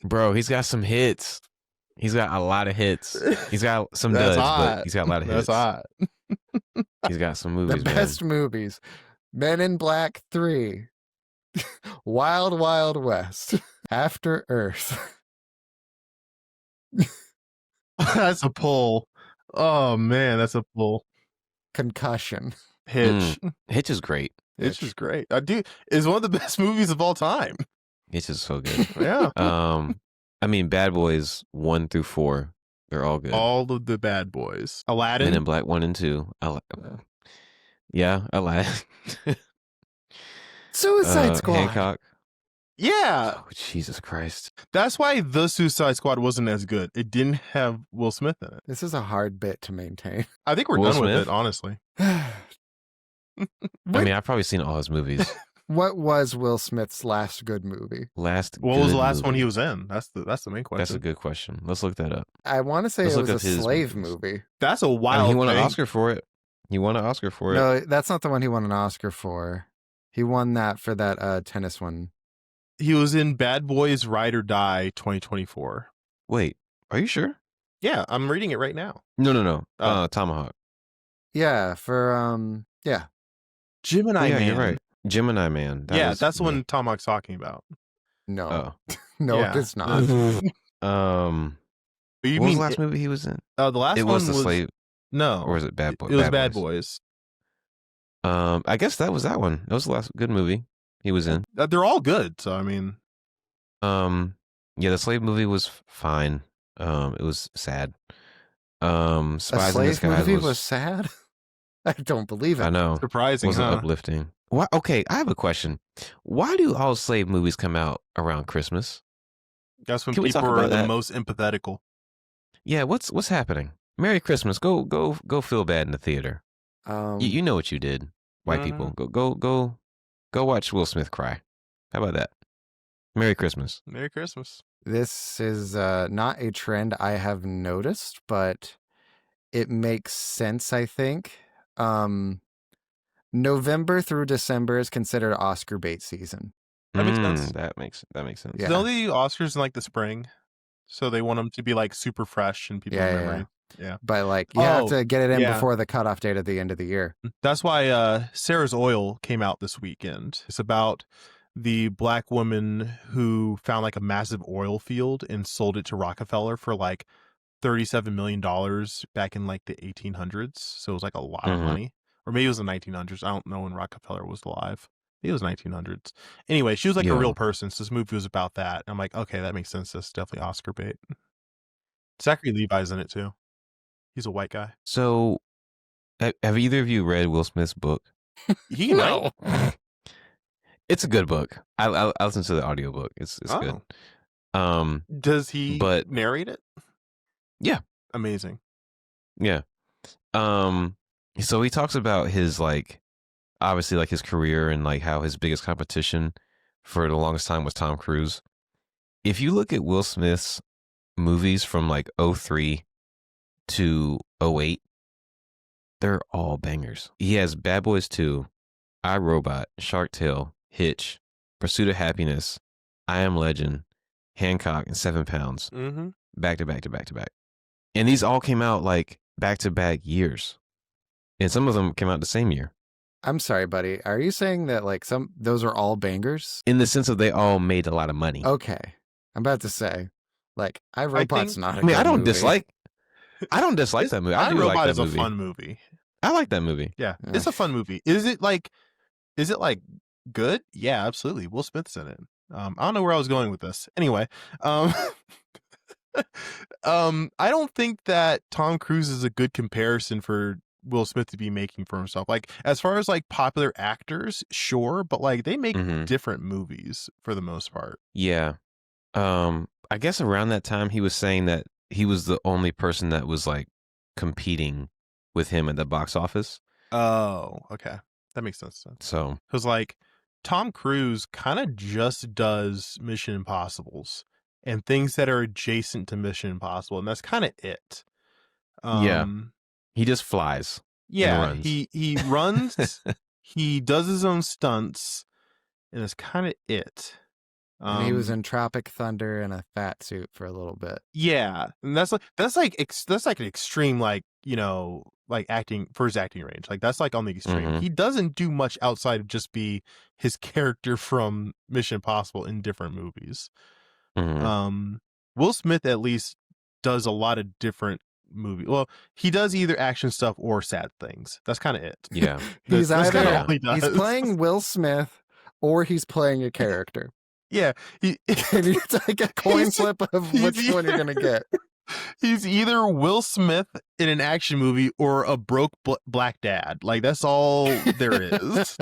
Bro, he's got some hits. He's got a lot of hits. He's got some That's duds, hot. but he's got a lot of hits. That's hot. He's got some The movies, best movies. Men in Black 3. Wild Wild West. After Earth. That's a pull. Oh man, that's a pull. Concussion. Hitch. man. Hitch is great. Hitch is great. I do. It's one of the best movies of all time. Hitch is so good. Yeah. I mean, Bad Boys 1 through 4, they're all good. All of the Bad Boys. Aladdin. Men in Black 1 and 2. Yeah, Aladdin. Suicide Squad. Hancock. Yeah. Oh, Jesus Christ. That's why The Suicide Squad wasn't as good. It didn't have Will Smith in it. This is a hard bit to maintain. I think we're Will done with Smith? it, honestly. I mean, I've probably seen all his movies. What was Will Smith's last good movie? What was the good last one movie? he was in? That's the main question. That's a good question. Let's look that up. I want to say Let's it look was a up his slave movies. movie. That's a I mean, wild he won thing. an Oscar for it. He won an Oscar for it. No, that's not the one he won an Oscar for. He won that for that tennis one. He was in Bad Boys Ride or Die 2024. Wait, are you sure? Yeah, I'm reading it right now. No. Oh. Tomahawk. Yeah, for yeah. Gemini yeah, Man. you're right. Gemini Man. That's the me. one Tomahawk's talking about. No. Oh. No, Yeah. it's not. But you what was mean the last movie he was in? the last It one was The Slave, No, or was it Bad Boys? It was Bad Boys. I guess that was that one. That was the last good movie he was in. They're all good. So I mean, Yeah, the Slave movie was fine. It was sad. A Spies in slave Disguise movie was sad? I don't believe I it. know, Surprising, wasn't huh? uplifting. Why? Okay, I have a question. Why do all slave movies come out around Christmas? That's when Can we talk people are about the that? most empathetical. Yeah, what's happening? Merry Christmas. Go feel bad in the theater. You know what you did, white people. Go watch Will Smith cry. How about that? Merry Christmas. Merry Christmas. This is not a trend I have noticed, but it makes sense, I think. November through December is considered Oscar bait season. That makes sense. That makes sense. Yeah. Don't they do Oscars in like the spring? So they want them to be like super fresh in people's memory. Yeah. But like you have to get it in yeah. before the cutoff date at the end of the year. That's why Sarah's Oil came out this weekend. It's about the black woman who found like a massive oil field and sold it to Rockefeller for like $37 million back in like the 1800s. So it was like a lot of money. Or maybe it was the 1900s. I don't know when Rockefeller was alive. It was 1900s. Anyway, she was like a real person. So this movie was about that. I'm like, okay, that makes sense. That's definitely Oscar bait. Zachary Levi's in it too. He's a white guy. So, have either of you read Will Smith's book? He No. It's a good book. I listen to the audiobook. It's good. Does he narrate it? Yeah. Amazing. Yeah. So he talks about his like obviously like his career and like how his biggest competition for the longest time was Tom Cruise. If you look at Will Smith's movies from like 03 to 08, they're all bangers. He has Bad Boys 2, I, Robot, Shark Tale, Hitch, Pursuit of Happiness, I Am Legend, Hancock, and 7 Pounds. Mm-hmm. Back to back to back to back. And these all came out like back to back years. And some of them came out the same year. I'm sorry, buddy. Are you saying that like those are all bangers? In the sense of they all made a lot of money. Okay. I'm about to say, like, iRobot's not a I mean, good I don't movie. dislike that movie. I do like that movie. Is a fun movie. I like that movie. Yeah, it's a fun movie. Is it like good? Yeah, absolutely. Will Smith's in it. I don't know where I was going with this. Anyway, I don't think that Tom Cruise is a good comparison for Will Smith to be making for himself. Like, as far as like popular actors, sure, but like they make different movies for the most part. Yeah. I guess around that time he was saying that he was the only person that was like competing with him at the box office. Oh, okay. That makes sense. So, because like Tom Cruise kind of just does Mission Impossibles and things that are adjacent to Mission Impossible, and that's kind of it. Yeah, he just flies. Yeah, and runs. he runs. He does his own stunts, and that's kind of it. And he was in Tropic Thunder in a fat suit for a little bit. Yeah, and that's like an extreme, like, you know, like acting for his acting range. Like that's like on the extreme. He doesn't do much outside of just be his character from Mission Impossible in different movies. Will Smith at least does a lot of different movies. Well, he does either action stuff or sad things. That's kind of it. Yeah, he's he's playing Will Smith or he's playing a character. Yeah, it's like a coin flip of which one you're gonna get. He's either Will Smith in an action movie or a broke black dad. Like that's all there is.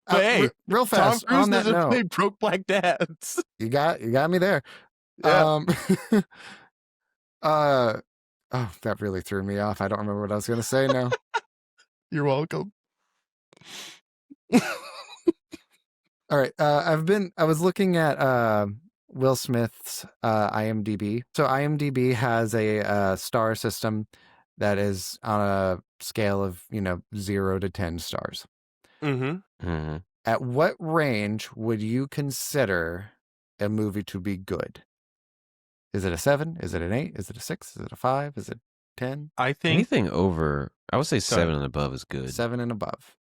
But hey, real fast. Tom Cruise on that doesn't note, play broke black dads. You got me there. Yeah. Oh, that really threw me off. I don't remember what I was gonna say now. You're welcome. All right. I was looking at Will Smith's IMDb. So IMDb has a star system that is on a scale of 0 to 10 stars. At what range would you consider a movie to be good? Is it a 7? Is it an 8? Is it a 6? Is it a 5? Is it 10? I think anything over, I would say 7 and above is good. 7 and above.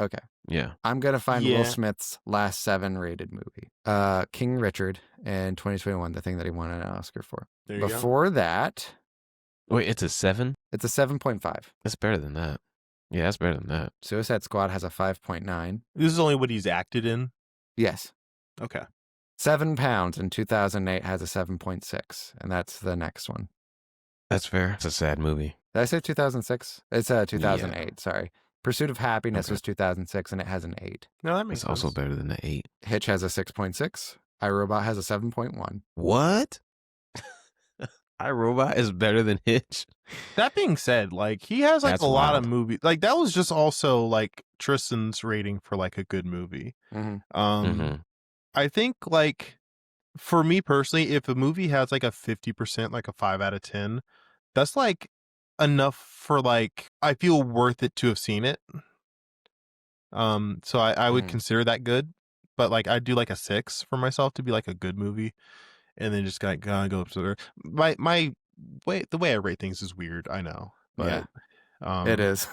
Okay. Yeah. I'm going to find Will Smith's last 7 rated movie. King Richard in 2021, the thing that he won an Oscar for. There you Before that... Wait, it's a 7? It's a 7.5. That's better than that. Yeah, that's better than that. Suicide Squad has a 5.9. This is only what he's acted in? Yes. Okay. 7 Pounds in 2008 has a 7.6, and that's the next one. That's fair. It's a sad movie. Did I say 2006? It's 2008, Yeah. sorry. Pursuit of Happiness Okay. was 2006, and it has an 8. No, that makes It's sense. also better than the 8. Hitch has a 6.6. iRobot has a 7.1. What? iRobot is better than Hitch? That being said, like he has like That's a lot of wild. movies. Like that was just also like Tristan's rating for like a good movie. Mm-hmm. Mhm. I think like for me personally, if a movie has like a 50%, like a 5 out of 10, that's like enough for like I feel worth it to have seen it. So I would consider that good, but like I do like a 6 for myself to be like a good movie, and then just like go up to there. My way the way I rate things is weird, I know, but It is.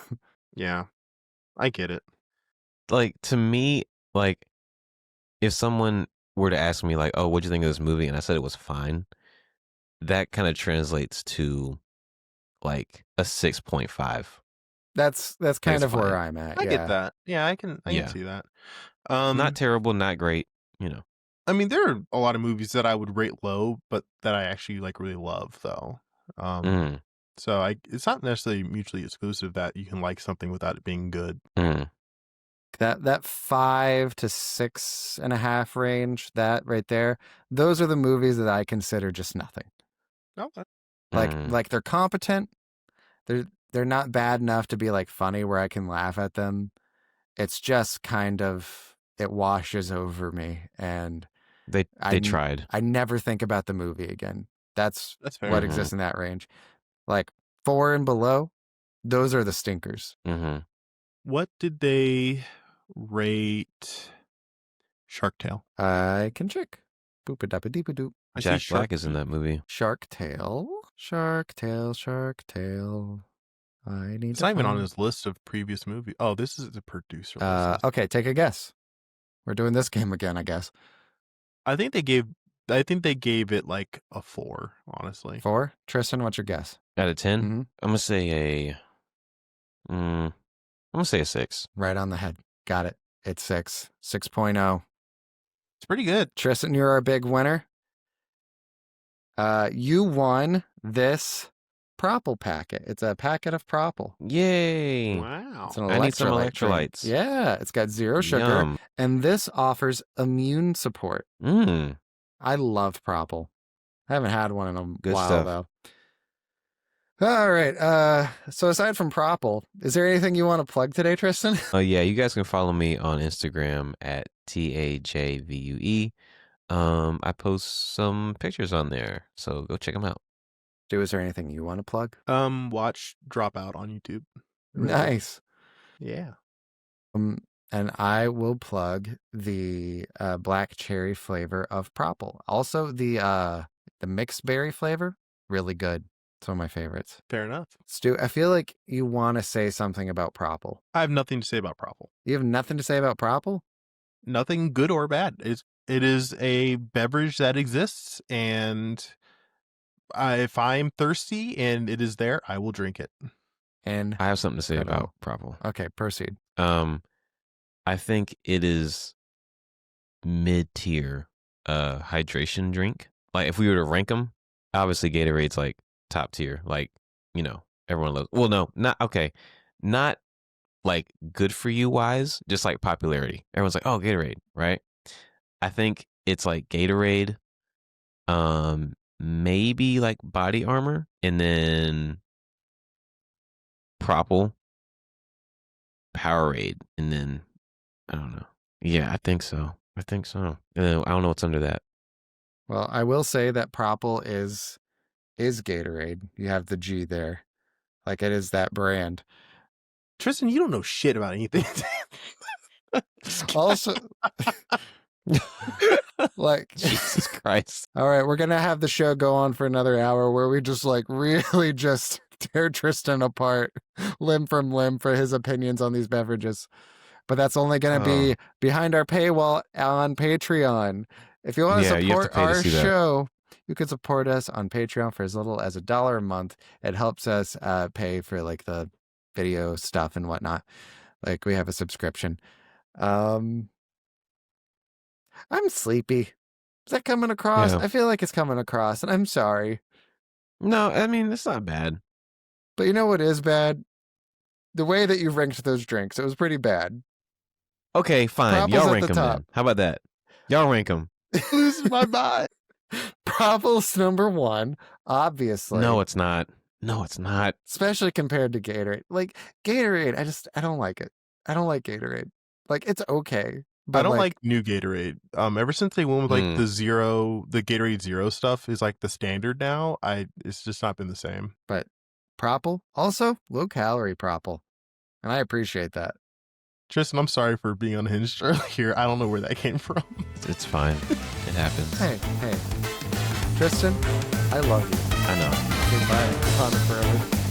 yeah, I get it. Like, to me, like, if someone were to ask me, like, oh, what'd you think of this movie? And I said it was fine, that kind of translates to like a 6.5. That's Like, kind it's of where fine. I'm at. I yeah. get that. Yeah, I can Yeah. see that. Not terrible, not great, you know. I mean, there are a lot of movies that I would rate low, but that I actually like really love, though. Mm, So it's not necessarily mutually exclusive that you can like something without it being good. mm. That 5 to 6.5 range, that right there, those are the movies that I consider just nothing. Okay. Like they're competent. They're not bad enough to be like funny where I can laugh at them. It's just kind of it washes over me, and They tried. I never think about the movie again. That's fair. what exists in that range. Like 4 and below, those are the stinkers. Mm-hmm. What did they rate Shark Tale? I can check. Boop-a-dap-a-deep-a-doop. I see Jack Shark Black is in that movie. Shark Tale. Shark Tale. Shark Tale. I need It's to not even on find- his list of previous movies. Oh, this is the producer list. Okay, take a guess. We're doing this game again, I guess. I think they gave it like a 4, honestly. 4? Tristan, what's your guess? Out of 10, Mhm. I'm gonna say I'm gonna say a 6. Right on the head. Got it. It's 6. 6.0. It's pretty good. Tristan, you're our big winner. You won this Propple packet. It's a packet of Propple. Yay! Wow. It's an I need some electrolyte drink. electrolytes. Yeah, it's got 0 sugar, Yum. and this offers immune support. Mm. I love Propple. I haven't had one in a Good while, stuff. though. All right. So aside from Propple, is there anything you want to plug today, Tristan? Yeah, you guys can follow me on Instagram at TAJVUE. I post some pictures on there, so go check them out. Is there anything you want to plug? Watch Dropout on YouTube. Really good. Nice. Yeah. And I will plug the black cherry flavor of Propple. Also, the mixed berry flavor, really good. It's one of my favorites. Fair enough. Stu, I feel like you want to say something about Propple. I have nothing to say about Propple. You have nothing to say about Propple? Nothing good or bad. It is a beverage that exists, and if I'm thirsty and it is there, I will drink it. And I have something to say Good about Propple. okay, proceed. I think it is mid-tier hydration drink. Like, if we were to rank them, obviously Gatorade's like top tier. Like, you know, everyone loves. Well, no, not okay. Not like good for you wise, just like popularity. Everyone's like, oh, Gatorade, right? I think it's like Gatorade, maybe like Body Armor, and then Propple, Powerade, and then I don't know. Yeah, I think so. And then I don't know what's under that. Well, I will say that Propple is Gatorade. You have the G there. Like it is that brand. Tristan, you don't know shit about anything. Also, like, Jesus Christ. all right, we're going to have the show go on for another hour where we just like really just tear Tristan apart limb from limb for his opinions on these beverages. But that's only going to be behind our paywall on Patreon. If you want to Yeah, you have to support pay to our see that. show, you can support us on Patreon for as little as $1 a month. It helps us pay for like the video stuff and whatnot. Like we have a subscription. I'm sleepy. Is that coming across? Yeah. I feel like it's coming across, and I'm sorry. No, I mean, it's not bad. But you know what is bad? The way that you ranked those drinks. It was pretty bad. Okay, fine. Propple's Y'all at rank the them top. then. How about that? Y'all rank them. Losing my mind. Propple's number 1, obviously. No, it's not. No, it's not. Especially compared to Gatorade. Like, Gatorade, I don't like it. I don't like Gatorade. Like, it's okay. But I don't like new Gatorade. Ever since they went with like the Gatorade Zero stuff is like the standard now. It's just not been the same. But Propple, also low calorie Propple. And I appreciate that. Tristan, I'm sorry for being unhinged earlier. I don't know where that came from. It's fine. It happens. Hey. Tristan, I love you. I know. Okay, bye. Found it forever.